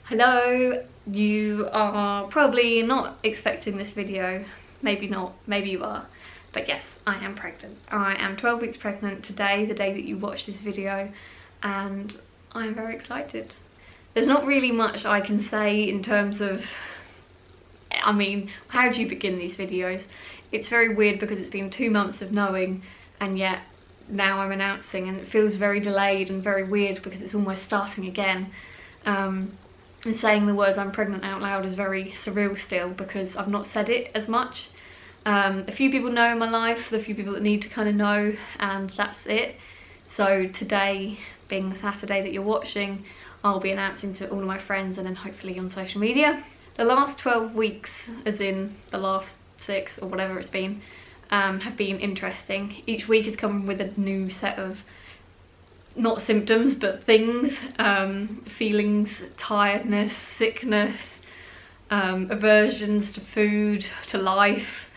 Hello, you are probably not expecting this video, maybe not, maybe you are, but yes, I am pregnant. I am 12 weeks pregnant today, the day that you watch this video, and I'm very excited. There's not really much I can say in terms of, how do you begin these videos? It's very weird because it's been 2 months of knowing, and yet now I'm announcing, and it feels very delayed and very weird because it's almost starting again. And saying the words I'm pregnant out loud is very surreal still because I've not said it as much. A few people know in my life, the few people that need to kind of know, and that's it. So today, being the Saturday that you're watching, I'll be announcing to all of my friends and then hopefully on social media. The last 12 weeks, as in the last 6 or whatever it's been, have been interesting. Each week has come with a new set of not symptoms but things, feelings, tiredness, sickness, aversions to food, to life,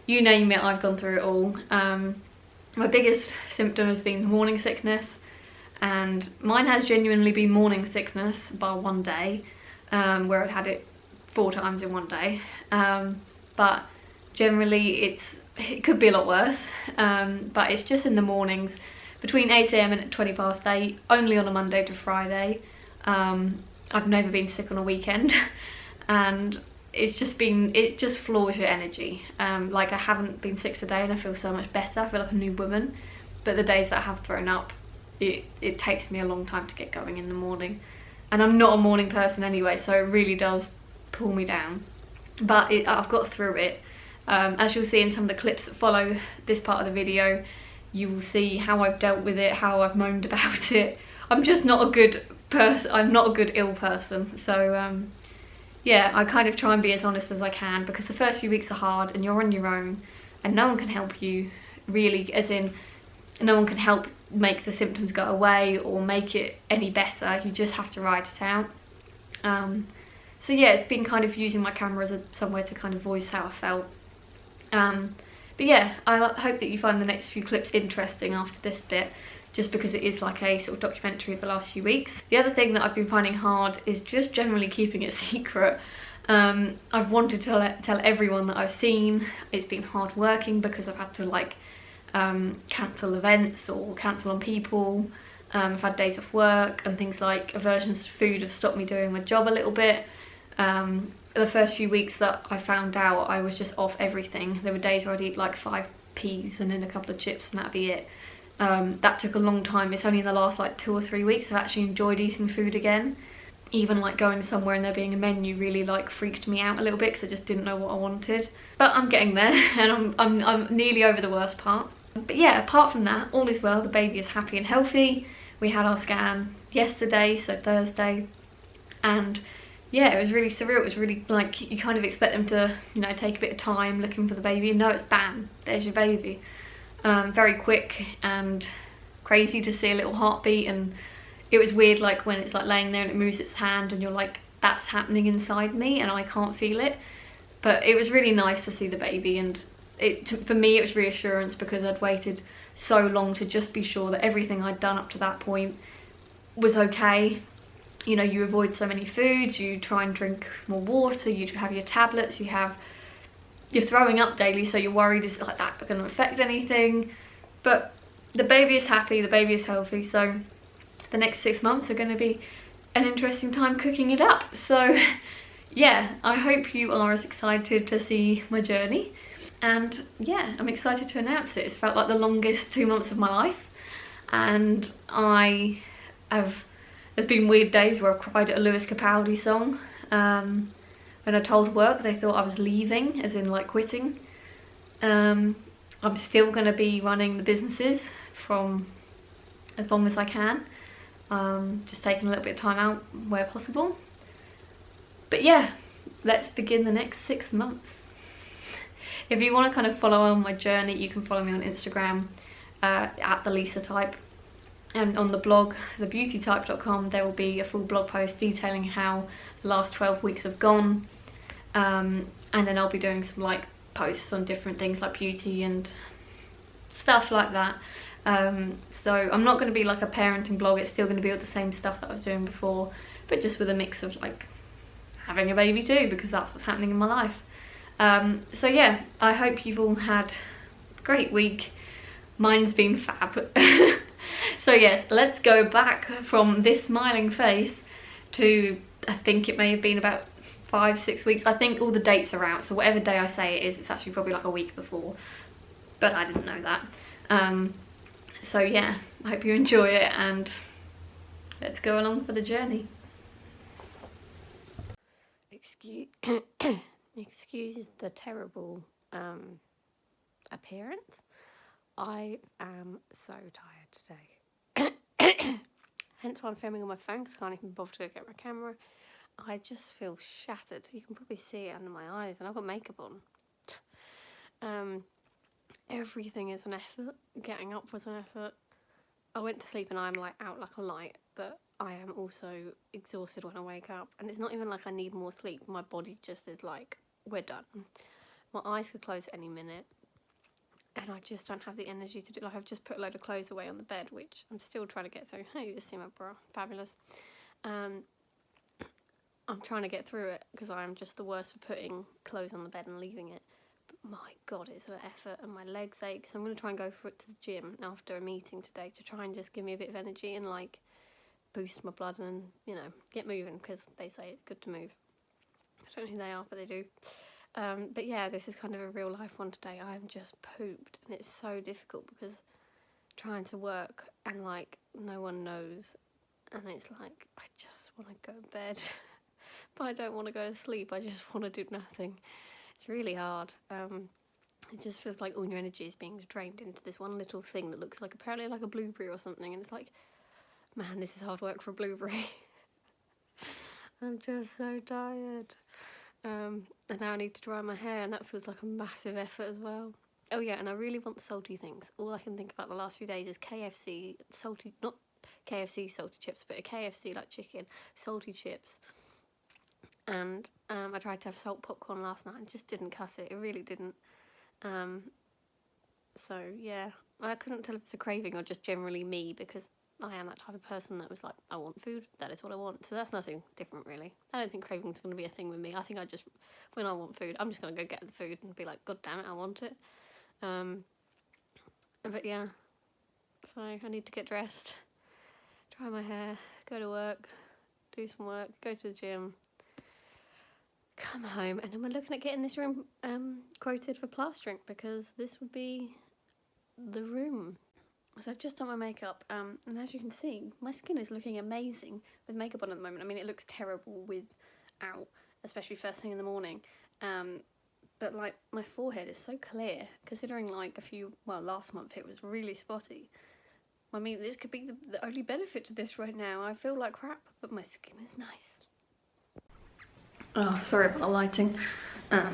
you name it, I've gone through it all. My biggest symptom has been morning sickness, and mine has genuinely been morning sickness by one day, where I'd had it 4 times in one day, but generally it could be a lot worse, but it's just in the mornings between 8 AM and 8:20, only on a Monday to Friday. I've never been sick on a weekend, and it just floors your energy. Like, I haven't been sick today and I feel so much better. I feel like a new woman, but the days that I have thrown up, it takes me a long time to get going in the morning, and I'm not a morning person anyway, so it really does pull me down, but I've got through it. As you'll see in some of the clips that follow this part of the video, you will see how I've dealt with it, how I've moaned about it. I'm just not a good person, I'm not a good ill person, so yeah, I kind of try and be as honest as I can, because the first few weeks are hard and you're on your own and no one can help you really, as in no one can help make the symptoms go away or make it any better. You just have to ride it out. So yeah, it's been kind of using my camera as somewhere to kind of voice how I felt. But yeah, I hope that you find the next few clips interesting after this bit, just because it is like a sort of documentary of the last few weeks. The other thing that I've been finding hard is just generally keeping it secret. I've wanted to tell everyone that I've seen. It's been hard working because I've had to like cancel events or cancel on people. I've had days off work, and things like aversions to food have stopped me doing my job a little bit. The first few weeks that I found out, I was just off everything. There were days where I'd eat like 5 peas and then a couple of chips and that'd be it. That took a long time. It's only in the last like 2 or 3 weeks I've actually enjoyed eating food again. Even like going somewhere and there being a menu really like freaked me out a little bit because I just didn't know what I wanted. But I'm getting there, and I'm nearly over the worst part. But yeah, apart from that, all is well. The baby is happy and healthy. We had our scan yesterday, so Thursday, and yeah, it was really surreal. It was really like, you kind of expect them to, you know, take a bit of time looking for the baby, and no, it's bam, there's your baby. Very quick and crazy to see a little heartbeat, and it was weird like when it's like laying there and it moves its hand and you're like, that's happening inside me and I can't feel it. But it was really nice to see the baby, and for me it was reassurance because I'd waited so long to just be sure that everything I'd done up to that point was okay. You know, you avoid so many foods, you try and drink more water, you have your tablets, you're throwing up daily, so you're worried, is like that going to affect anything? But the baby is happy, the baby is healthy, so the next 6 months are going to be an interesting time cooking it up. So yeah, I hope you are as excited to see my journey, and yeah, I'm excited to announce it. It's felt like the longest 2 months of my life, and there's been weird days where I've cried at a Lewis Capaldi song. When I told work, they thought I was leaving, as in like quitting. I'm still going to be running the businesses from as long as I can. Just taking a little bit of time out where possible. But yeah, let's begin the next 6 months. If you want to kind of follow on my journey, you can follow me on Instagram at the Lisa Type. And on the blog, thebeautytype.com, there will be a full blog post detailing how the last 12 weeks have gone. And then I'll be doing some like posts on different things like beauty and stuff like that. So I'm not going to be like a parenting blog, it's still going to be all the same stuff that I was doing before, but just with a mix of like having a baby too, because that's what's happening in my life. So yeah, I hope you've all had a great week. Mine's been fab. So yes, let's go back from this smiling face to, I think it may have been about 5-6 weeks. I think all the dates are out, so whatever day I say it is, it's actually probably like a week before, but I didn't know that. So yeah, I hope you enjoy it, and let's go along for the journey. Excuse the terrible appearance. I am so tired today. Hence why I'm filming on my phone, because I can't even bother to go get my camera. I just feel shattered. You can probably see it under my eyes, and I've got makeup on. Everything is an effort. Getting up was an effort. I went to sleep and I'm like out like a light, but I am also exhausted when I wake up. And it's not even like I need more sleep. My body just is like, we're done. My eyes could close any minute, and I just don't have the energy to do. Like, I've just put a load of clothes away on the bed, which I'm still trying to get through. Hey, you just see my bra, fabulous. I'm trying to get through it because I'm just the worst for putting clothes on the bed and leaving it. But my God, it's an effort, and my legs ache. So I'm going to try and go for it to the gym after a meeting today to try and just give me a bit of energy and like boost my blood and, you know, get moving, because they say it's good to move. I don't know who they are, but they do. But yeah, this is kind of a real life one today. I'm just pooped, and it's so difficult because trying to work and like no one knows, and it's like I just want to go to bed. But I don't want to go to sleep, I just want to do nothing. It's really hard. It just feels like all your energy is being drained into this one little thing that looks like, apparently like a blueberry or something, and it's like, man, this is hard work for a blueberry. I'm just so tired. And now I need to dry my hair, and that feels like a massive effort as well. Oh yeah, and I really want salty things. All I can think about the last few days is KFC, salty, not KFC salty chips, but a KFC like chicken, salty chips. And I tried to have salt popcorn last night and just didn't cut it. It really didn't. So yeah, I couldn't tell if it's a craving or just generally me, because I am that type of person that was like, I want food, that is what I want. So that's nothing different really. I don't think craving's going to be a thing with me. I think I just, when I want food, I'm just going to go get the food and be like, God damn it, I want it. But yeah, so I need to get dressed, dry my hair, go to work, do some work, go to the gym, come home, and then we're looking at getting this room quoted for plastering, because this would be the room. So I've just done my makeup, and as you can see, my skin is looking amazing with makeup on at the moment. I mean, it looks terrible without, especially first thing in the morning. But like, my forehead is so clear, considering like last month it was really spotty. I mean, this could be the only benefit to this right now. I feel like crap, but my skin is nice. Oh, sorry about the lighting. It's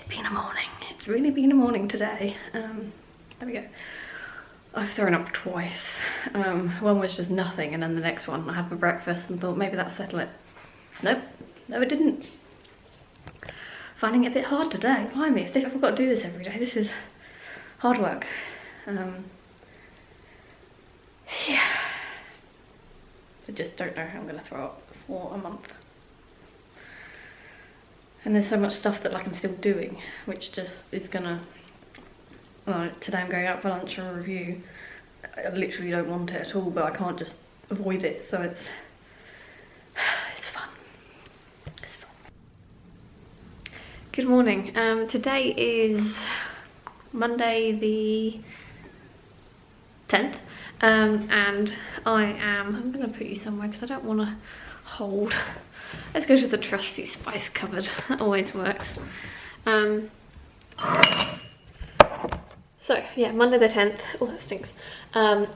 been a morning. It's really been a morning today. There we go. I've thrown up twice. One was just nothing, and then the next one I had my breakfast and thought maybe that'll settle it. Nope, no it didn't. Finding it a bit hard today. Blimey, as if I've got to do this every day. This is hard work. Yeah. I just don't know how I'm going to throw up for a month. And there's so much stuff that like I'm still doing, which just is gonna, today I'm going out for lunch and a review. I literally don't want it at all, but I can't just avoid it, so it's fun. It's fun. Good morning. Today is Monday the 10th, and I'm gonna put you somewhere because I don't want to hold. Let's go to the trusty spice cupboard. That always works. So yeah, Monday the 10th. Oh, that stinks. I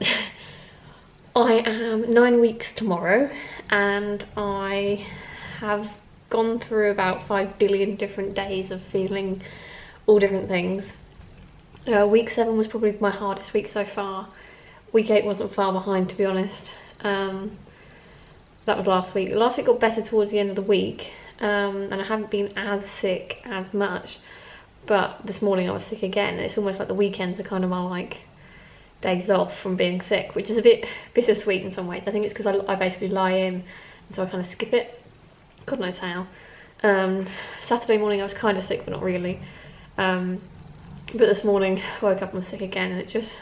am 9 weeks tomorrow, and I have gone through about 5 billion different days of feeling all different things. Week 7 was probably my hardest week so far. Week 8 wasn't far behind, to be honest. That was last week. Last week got better towards the end of the week, and I haven't been as sick as much, but this morning I was sick again. It's almost like the weekends are kind of my like days off from being sick, which is a bit bittersweet in some ways. I think it's because I basically lie in, and so I kind of skip it. God knows how. Saturday morning I was kind of sick, but not really. But this morning I woke up and was sick again, and it's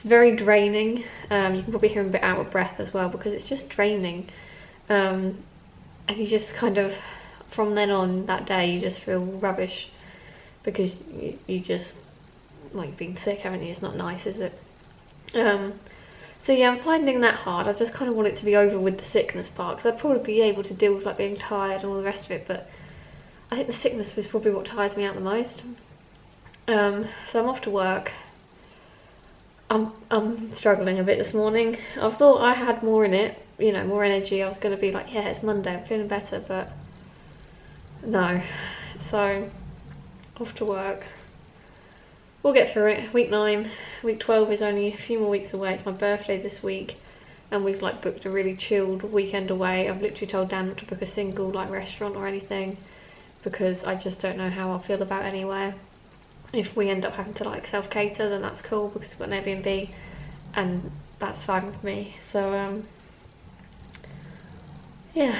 very draining. You can probably hear I'm a bit out of breath as well because it's just draining. And you just kind of, from then on that day, you just feel rubbish because you just, well, you've been sick, haven't you? It's not nice, is it? So yeah, I'm finding that hard. I just kind of want it to be over with the sickness part, because I'd probably be able to deal with like being tired and all the rest of it, but I think the sickness was probably what tires me out the most. So I'm off to work. I'm struggling a bit this morning. I thought I had more in it, you know, more energy. I was going to be like, yeah, it's Monday, I'm feeling better, but no. So, off to work. We'll get through it. Week 9, week 12 is only a few more weeks away. It's my birthday this week, and we've like booked a really chilled weekend away. I've literally told Dan not to book a single like restaurant or anything, because I just don't know how I'll feel about anywhere. If we end up having to like self-cater, then that's cool because we've got an Airbnb and that's fine with me. So yeah,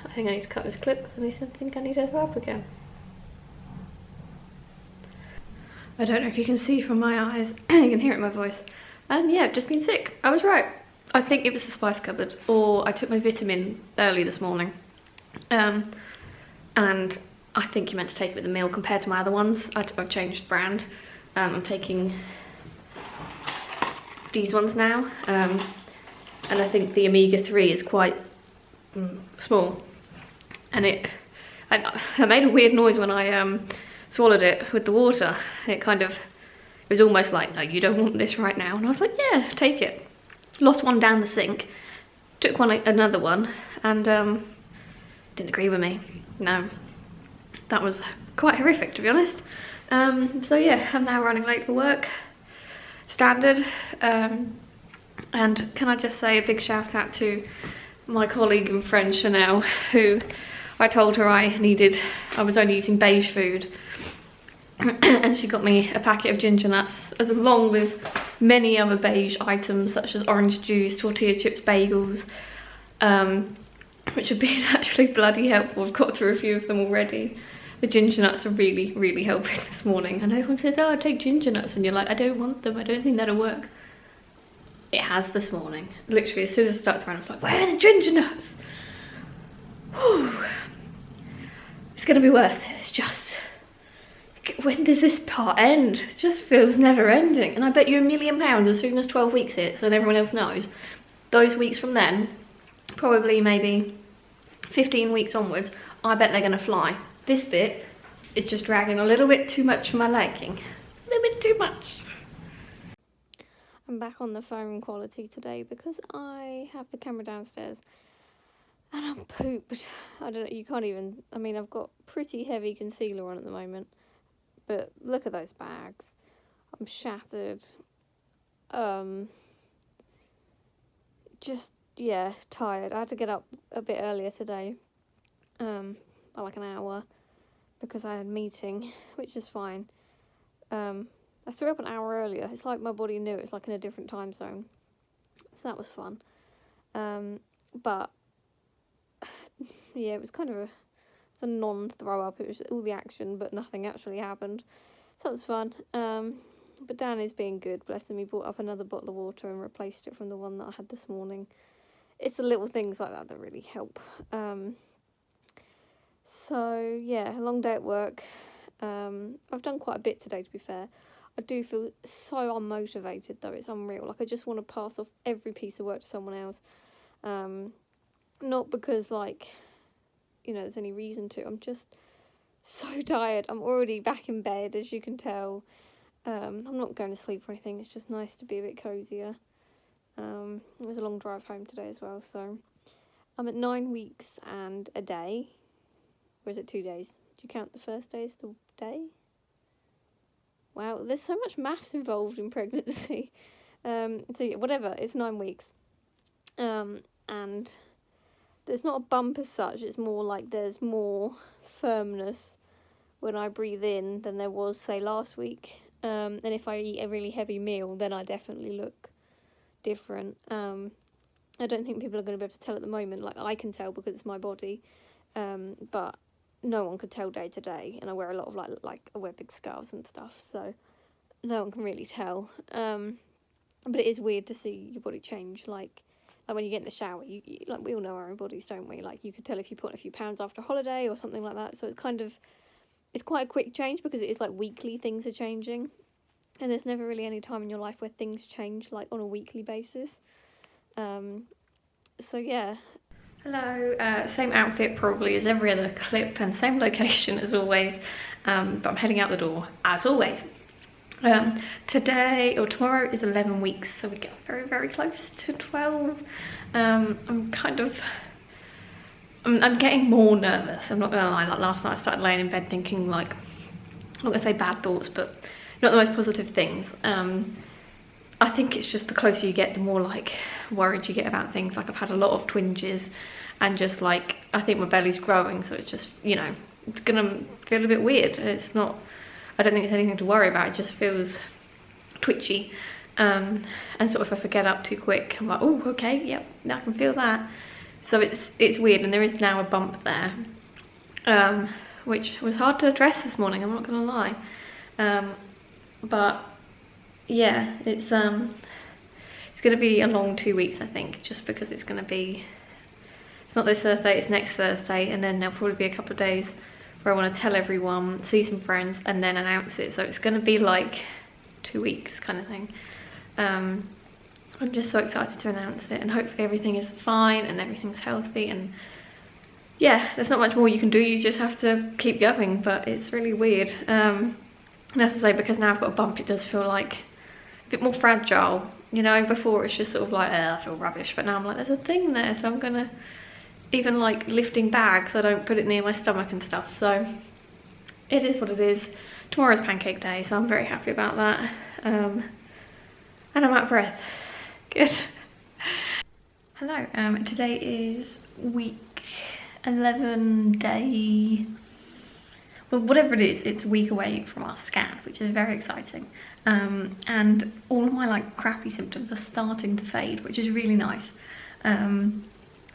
I think I need to cut this clip because I think I need to throw up again. I don't know if you can see from my eyes, you can hear it in my voice. Yeah, I've just been sick. I was right. I think it was the spice cupboard, or I took my vitamin early this morning. And I think you meant to take it with a meal compared to my other ones. I've changed brand. I'm taking these ones now. And I think the omega-3 is quite small. And I made a weird noise when I swallowed it with the water. It was almost like, no, you don't want this right now. And I was like, yeah, take it. Lost one down the sink. Took another one, and didn't agree with me. No. That was quite horrific, to be honest. So yeah, I'm now running late for work. Standard. And can I just say a big shout out to my colleague and friend Chanel, who I told her I was only eating beige food. And she got me a packet of ginger nuts, along with many other beige items such as orange juice, tortilla chips, bagels, which have been actually bloody helpful. I've got through a few of them already. The ginger nuts are really, really helping this morning. And everyone says, oh, I take ginger nuts. And you're like, I don't want them. I don't think that'll work. It has this morning. Literally, as soon as I started throwing, I was like, where are the ginger nuts? Whew. It's going to be worth it. It's just, when does this part end? It just feels never ending. And I bet you £1 million as soon as 12 weeks hits and everyone else knows, those weeks from then, probably maybe 15 weeks onwards, I bet they're going to fly. This bit is just dragging a little bit too much for my liking. A little bit too much. I'm back on the phone quality today because I have the camera downstairs and I'm pooped. I don't know, you can't even, I mean, I've got pretty heavy concealer on at the moment, but look at those bags. I'm shattered. Just, yeah, tired. I had to get up a bit earlier today. By like an hour, because I had a meeting, which is fine. I threw up an hour earlier. It's like my body knew it was like in a different time zone, so that was fun. But yeah, it was kind of a non-throw up. It was all the action, but nothing actually happened, so that was fun. But Dan is being good, bless him. He brought up another bottle of water and replaced it from the one that I had this morning. It's the little things like that that really help. So yeah, a long day at work. I've done quite a bit today, to be fair. I do feel so unmotivated though, it's unreal. Like I just want to pass off every piece of work to someone else. Not because like, you know, there's any reason to. I'm just so tired. I'm already back in bed, as you can tell. I'm not going to sleep or anything. It's just nice to be a bit cozier. It was a long drive home today as well, so I'm at 9 weeks and a day. Or is it 2 days? Do you count the first day as the day? Wow, there's so much maths involved in pregnancy. So yeah, whatever, it's 9 weeks. And there's not a bump as such, it's more like there's more firmness when I breathe in than there was, say, last week. And if I eat a really heavy meal, then I definitely look different. I don't think people are going to be able to tell at the moment. Like, I can tell because it's my body. but no one could tell day to day, and I wear a lot of like I wear big scarves and stuff, so no one can really tell. But it is weird to see your body change, like when you get in the shower, you like, we all know our own bodies, don't we? Like, you could tell if you put on a few pounds after a holiday or something like that. So it's quite a quick change, because it is like weekly things are changing, and there's never really any time in your life where things change like on a weekly basis. So yeah. Hello, same outfit probably as every other clip, and same location as always, but I'm heading out the door as always. Today or tomorrow is 11 weeks, so we get very, very close to 12. I'm getting more nervous, I'm not gonna lie. Like, last night I started laying in bed thinking, like, I'm not gonna say bad thoughts, but not the most positive things. I think it's just the closer you get, the more like worried you get about things. Like, I've had a lot of twinges, and just like, I think my belly's growing, so it's just, you know, it's gonna feel a bit weird. It's not, I don't think it's anything to worry about, it just feels twitchy. And sort of if I forget up too quick, I'm like, oh, okay, yep, I can feel that. So it's weird, and there is now a bump there, which was hard to address this morning, I'm not gonna lie. But yeah, it's gonna be a long 2 weeks, I think, just because it's not this Thursday, it's next Thursday, and then there'll probably be a couple of days where I want to tell everyone, see some friends, and then announce it. So it's going to be like 2 weeks kind of thing. I'm just so excited to announce it, and hopefully everything is fine and everything's healthy, and yeah, there's not much more you can do, you just have to keep going. But it's really weird. And as I say, because now I've got a bump, it does feel like a bit more fragile. You know, before it's just sort of like, I feel rubbish, but now I'm like, there's a thing there, so I'm gonna, even like lifting bags, I don't put it near my stomach and stuff. So it is what it is. Tomorrow's pancake day, so I'm very happy about that. And I'm out of breath. Good. Hello, today is week 11 day, well, whatever it is, it's a week away from our scan, which is very exciting. And all of my like crappy symptoms are starting to fade, which is really nice.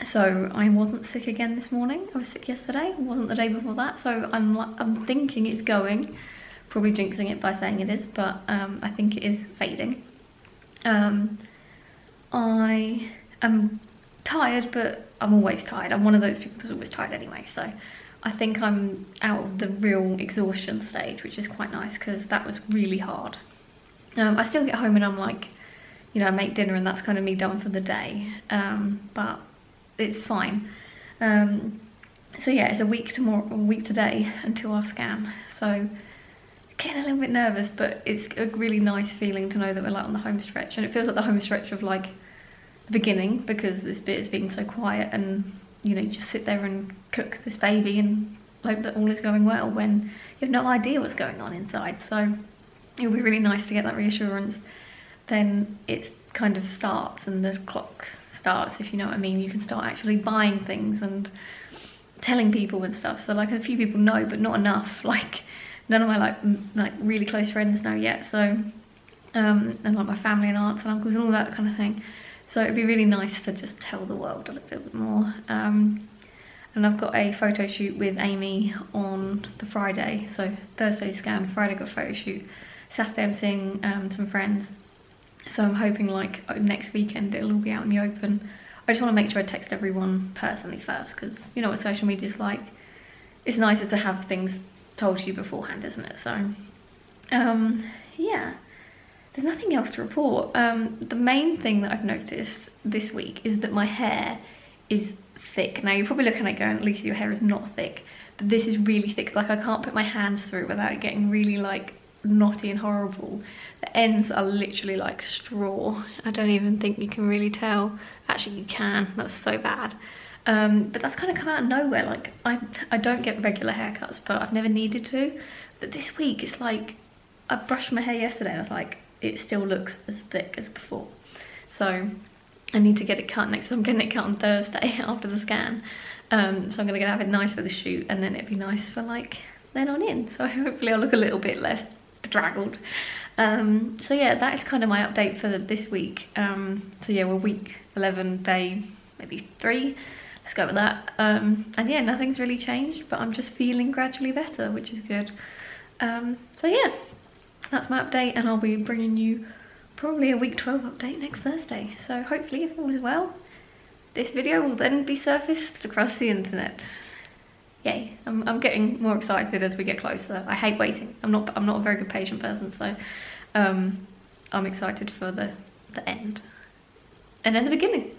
So I wasn't sick again this morning. I was sick yesterday, wasn't the day before that. So I'm thinking it's going, probably jinxing it by saying it is, but I think it is fading. I am tired, but I'm always tired. I'm one of those people that's always tired anyway. So I think I'm out of the real exhaustion stage, which is quite nice, because that was really hard. I still get home and I'm like, you know, I make dinner and that's kind of me done for the day. But it's fine. So yeah, it's a week today until our scan. So getting a little bit nervous, but it's a really nice feeling to know that we're like on the home stretch, and it feels like the home stretch of like the beginning, because this bit has been so quiet, and you know, you just sit there and cook this baby and hope that all is going well when you have no idea what's going on inside. So it'll be really nice to get that reassurance. Then it kind of starts, and the clock starts, if you know what I mean. You can start actually buying things and telling people and stuff. So like, a few people know, but not enough. Like, none of my like really close friends know yet. So and like my family and aunts and uncles and all that kind of thing. So it'd be really nice to just tell the world a little bit more. And I've got a photo shoot with Amy on the Friday. So Thursday scan, Friday got a photo shoot. Saturday I'm seeing some friends. So I'm hoping like next weekend it'll all be out in the open. I just want to make sure I text everyone personally first, because you know what social media is like. It's nicer to have things told to you beforehand, isn't it? So yeah, there's nothing else to report. The main thing that I've noticed this week is that my hair is thick. Now you're probably looking at it going, at least your hair is not thick, but this is really thick. Like, I can't put my hands through it without it getting really like knotty and horrible. The ends are literally like straw. I don't even think you can really tell. Actually you can, that's so bad. But that's kind of come out of nowhere. Like, I don't get regular haircuts, but I've never needed to. But this week it's like, I brushed my hair yesterday and I was like, it still looks as thick as before. So I need to get it cut next. I'm getting it cut on Thursday after the scan. So I'm gonna have it nice for the shoot, and then it'd be nice for like then on in. So hopefully I'll look a little bit less bedraggled. So yeah, that is kind of my update for this week. So yeah, we're week 11, day maybe 3. let's go with that. And yeah, nothing's really changed, but I'm just feeling gradually better, which is good. So yeah, that's my update, and I'll be bringing you probably a week 12 update next Thursday. So hopefully, if all is well, this video will then be surfaced across the internet. Yay! I'm getting more excited as we get closer. I hate waiting. I'm not a very good patient person, so I'm excited for the end and then the beginning.